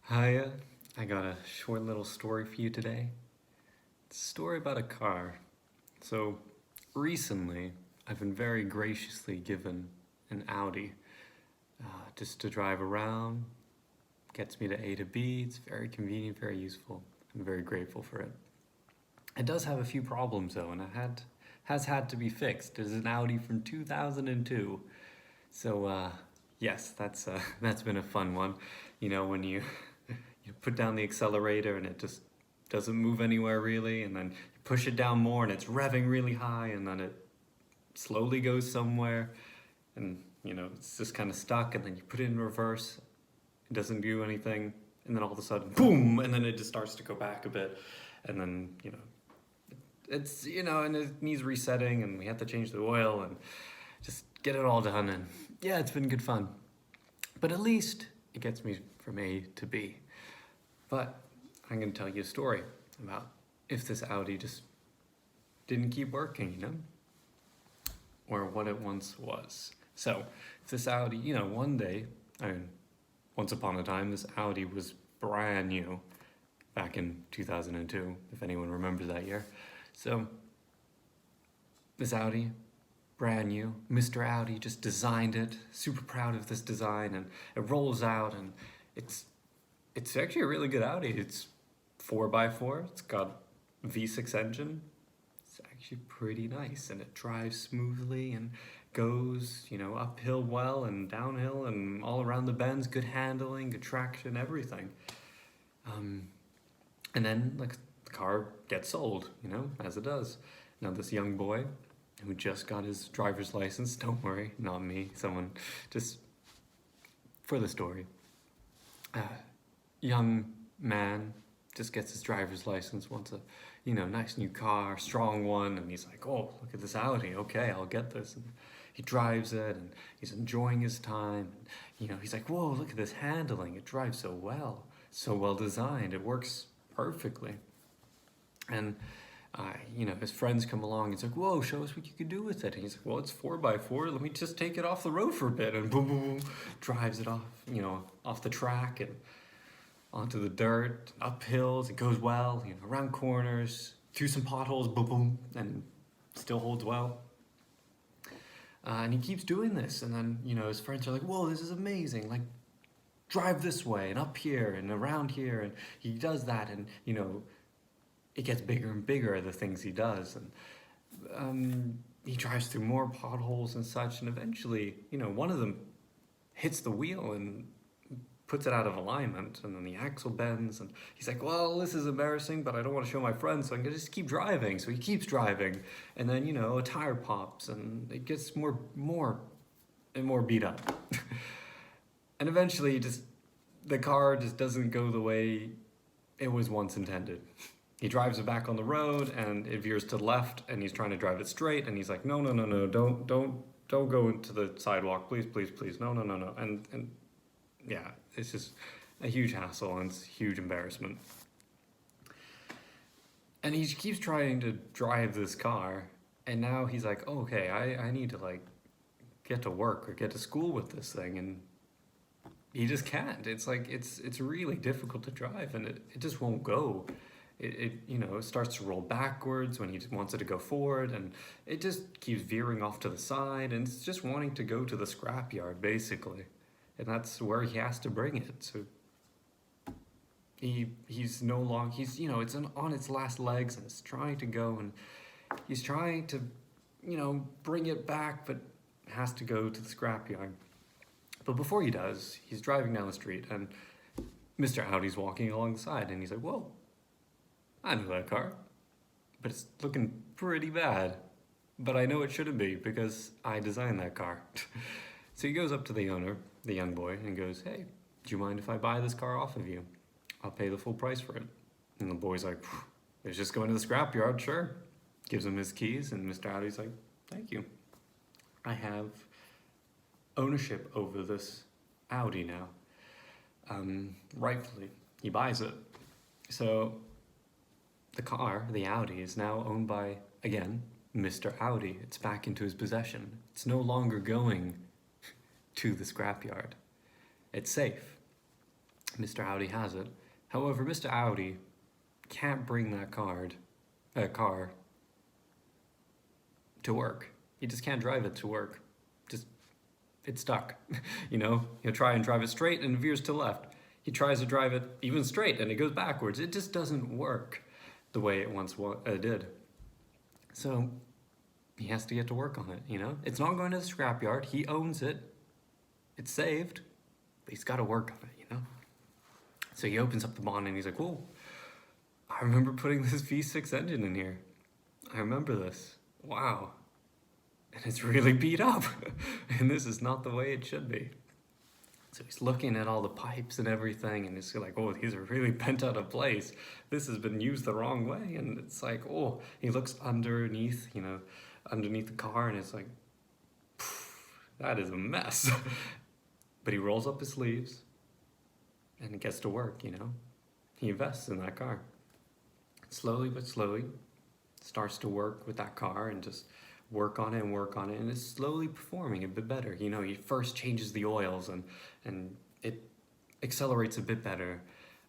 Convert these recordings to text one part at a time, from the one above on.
Hiya, I got a short little story for you today. It's a story about a car. So, recently, I've been very graciously given an Audi just to drive around. Gets me to A to B. It's very convenient, very useful. I'm very grateful for it. It does have a few problems though, and has had to be fixed. It is an Audi from 2002. So, yes, that's been a fun one. When you put down the accelerator and it just doesn't move anywhere really, and then you push it down more and it's revving really high, and then it slowly goes somewhere, and it's just kind of stuck, and then you put it in reverse, it doesn't do anything, and then all of a sudden, boom, and then it just starts to go back a bit, and then and it needs resetting, and we have to change the oil and just get it all done, and yeah, it's been good fun. But at least it gets me from A to B. But I'm going to tell you a story about if this Audi just didn't keep working, or what it once was. So, if this Audi, one day, once upon a time, this Audi was brand new back in 2002, if anyone remembers that year. So, this Audi, brand new, Mr. Audi just designed it, super proud of this design, and it rolls out, and it's actually a really good Audi. It's 4x4, it's got V6 engine. It's actually pretty nice, and it drives smoothly and goes, uphill well and downhill and all around the bends, good handling, good traction, everything. And then the car gets sold, as it does. Now this young boy who just got his driver's license, don't worry, not me, someone, just for the story. Young man just gets his driver's license, wants a nice new car, strong one, and he's like, oh, look at this Audi, okay, I'll get this. And he drives it, and he's enjoying his time, and he's like, whoa, look at this handling, it drives so well designed, it works perfectly. And his friends come along, and he's like, whoa, show us what you can do with it. And he's like, well, it's 4x4, let me just take it off the road for a bit, and boom, boom, boom, drives it off the track, and onto the dirt, up hills, it goes well, around corners, through some potholes, boom, boom, and still holds well. And he keeps doing this, and then, his friends are like, whoa, this is amazing, like, drive this way, and up here, and around here, and he does that, and, it gets bigger and bigger, the things he does, and he drives through more potholes and such, and eventually, one of them hits the wheel and puts it out of alignment, and then the axle bends, and he's like, well, this is embarrassing, but I don't want to show my friends, so I'm gonna just keep driving. So he keeps driving, and then a tire pops, and it gets more and more beat up. And eventually the car just doesn't go the way it was once intended. He drives it back on the road, and it veers to the left, and he's trying to drive it straight, and he's like, no, don't go into the sidewalk, please, no, and yeah, it's just a huge hassle, and it's a huge embarrassment. And he keeps trying to drive this car, and now he's like, oh, okay, I need to get to work or get to school with this thing, and he just can't. It's like it's really difficult to drive, and it just won't go. It starts to roll backwards when he wants it to go forward, and it just keeps veering off to the side, and it's just wanting to go to the scrapyard basically. And that's where he has to bring it. So he's no longer, it's on its last legs, and it's trying to go, and he's trying to, bring it back, but has to go to the scrapyard. But before he does, he's driving down the street, and Mr. Audi's walking along the side, and he's like, whoa, I know that car, but it's looking pretty bad. But I know it shouldn't be, because I designed that car. So he goes up to the owner, the young boy, and goes, hey, do you mind if I buy this car off of you? I'll pay the full price for it. And the boy's like, it's just going to the scrapyard, sure. Gives him his keys, and Mr. Audi's like, thank you. I have ownership over this Audi now. Rightfully, he buys it. So the car, the Audi, is now owned by, again, Mr. Audi. It's back into his possession. It's no longer going to the scrapyard. It's safe. Mr. Audi has it. However, Mr. Audi can't bring that car to work. He just can't drive it to work. Just, it's stuck. He'll try and drive it straight and it veers to the left. He tries to drive it even straight and it goes backwards. It just doesn't work the way it once did. So he has to get to work on it, It's not going to the scrapyard. He owns it. It's saved. But he's got to work on it, So he opens up the bonnet and he's like, whoa, I remember putting this V6 engine in here. I remember this. Wow. And it's really beat up. And this is not the way it should be. So he's looking at all the pipes and everything, and it's like, oh, these are really bent out of place. This has been used the wrong way. And it's like, oh, he looks underneath the car, and it's like, that is a mess. But he rolls up his sleeves and gets to work, He invests in that car. Slowly but slowly starts to work with that car and just work on it, and it's slowly performing a bit better. He first changes the oils and it accelerates a bit better,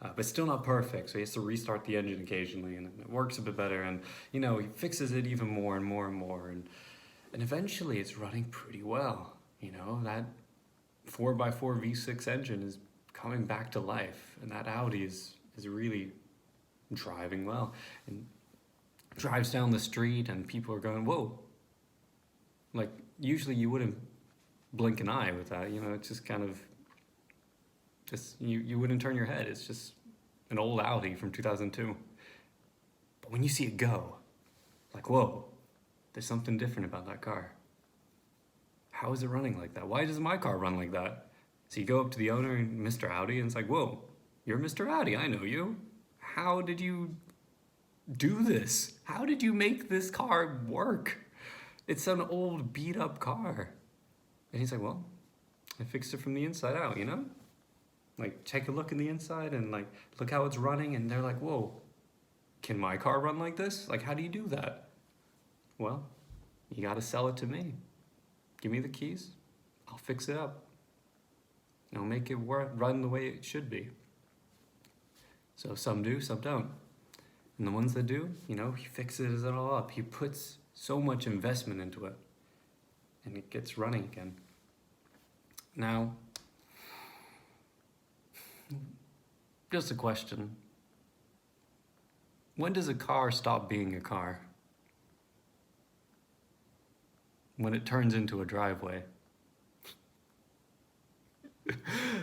but still not perfect. So he has to restart the engine occasionally, and it works a bit better. And he fixes it even more and more and more, and eventually it's running pretty well. That 4x4 V6 engine is coming back to life, and that Audi is really driving well, and drives down the street, and people are going, whoa. Like, usually you wouldn't blink an eye with that, it's just kind of, you wouldn't turn your head. It's just an old Audi from 2002. But when you see it go, like, whoa, there's something different about that car. How is it running like that? Why does my car run like that? So you go up to the owner, Mr. Audi, and it's like, whoa, you're Mr. Audi, I know you. How did you do this? How did you make this car work? It's an old beat up car. And he's like, well, I fixed it from the inside out, Like, take a look in the inside and like, look how it's running. And they're like, whoa, can my car run like this? Like, how do you do that? Well, you got to sell it to me. Give me the keys. I'll fix it up. And I'll make it run the way it should be. So some do, some don't. And the ones that do, he fixes it all up. He puts so much investment into it, and it gets running again. Now, just a question. When does a car stop being a car? When it turns into a driveway.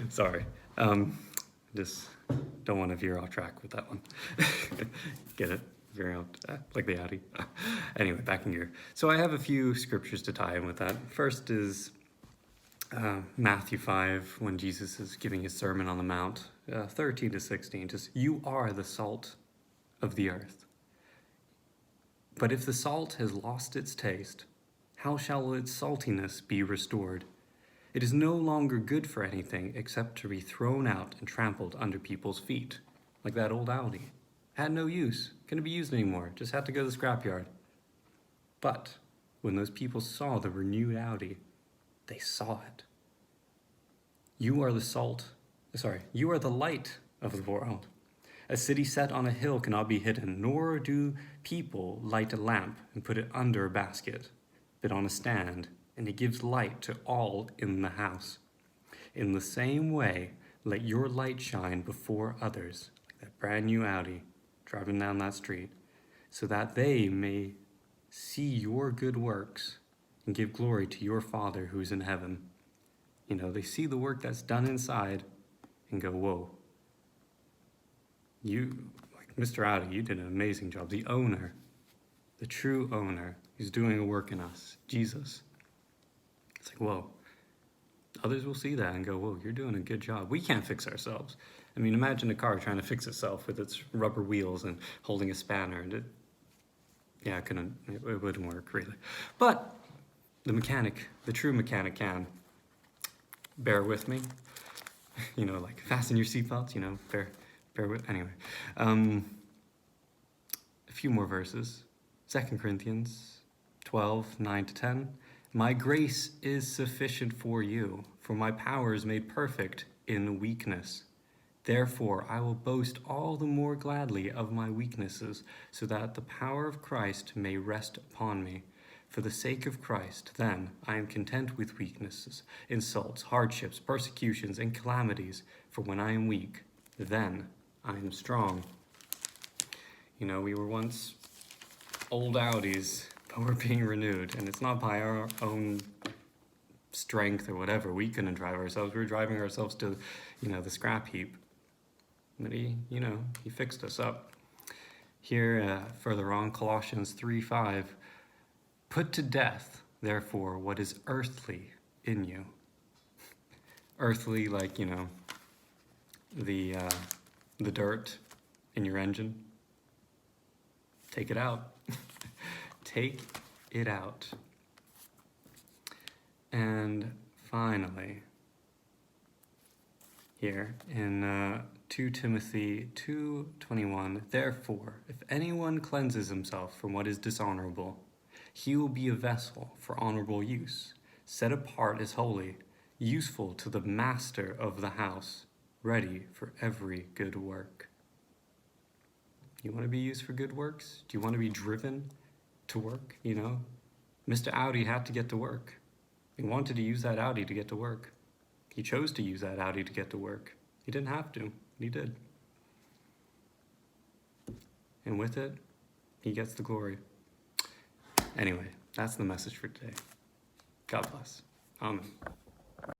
Sorry. Just don't want to veer off track with that one. Get it? Veering off, like the Audi. Anyway, back in gear. So I have a few scriptures to tie in with that. First is Matthew 5, when Jesus is giving his Sermon on the Mount, 13 to 16. Just, you are the salt of the earth. But if the salt has lost its taste, how shall its saltiness be restored? It is no longer good for anything except to be thrown out and trampled under people's feet, like that old Audi. Had no use, couldn't be used anymore, just had to go to the scrapyard. But when those people saw the renewed Audi, they saw it. You are the light of the world. A city set on a hill cannot be hidden, nor do people light a lamp and put it under a basket, but on a stand, and it gives light to all in the house. In the same way, let your light shine before others, like that brand new Audi driving down that street, so that they may see your good works and give glory to your Father who's in heaven. They see the work that's done inside and go, whoa, like Mr. Audi, you did an amazing job. The owner, the true owner, who's doing a work in us, Jesus. It's like, whoa. Others will see that and go, whoa, you're doing a good job. We can't fix ourselves. I mean, imagine a car trying to fix itself with its rubber wheels and holding a spanner. And it wouldn't work, really. But the mechanic, the true mechanic can. Bear with me. Like fasten your seatbelts, bear with, anyway. A few more verses. 2 Corinthians 12, 9 to 10. My grace is sufficient for you, for my power is made perfect in weakness. Therefore, I will boast all the more gladly of my weaknesses, so that the power of Christ may rest upon me. For the sake of Christ, then, I am content with weaknesses, insults, hardships, persecutions, and calamities. For when I am weak, then I am strong. You know, we were once old Audis, but we're being renewed. And it's not by our own strength or whatever. We couldn't drive ourselves. We were driving ourselves to, the scrap heap. But he fixed us up. Here, further on, Colossians 3:5, put to death, therefore, what is earthly in you. Earthly, like, the dirt in your engine. Take it out. Take it out. And finally, here in 2 Timothy 2:21, therefore, if anyone cleanses himself from what is dishonorable, he will be a vessel for honorable use, set apart as holy, useful to the master of the house, ready for every good work. You want to be used for good works? Do you want to be driven to work? Mr. Audi had to get to work. He wanted to use that Audi to get to work. He chose to use that Audi to get to work. He didn't have to. He did. And with it, he gets the glory. Anyway, that's the message for today. God bless. Amen.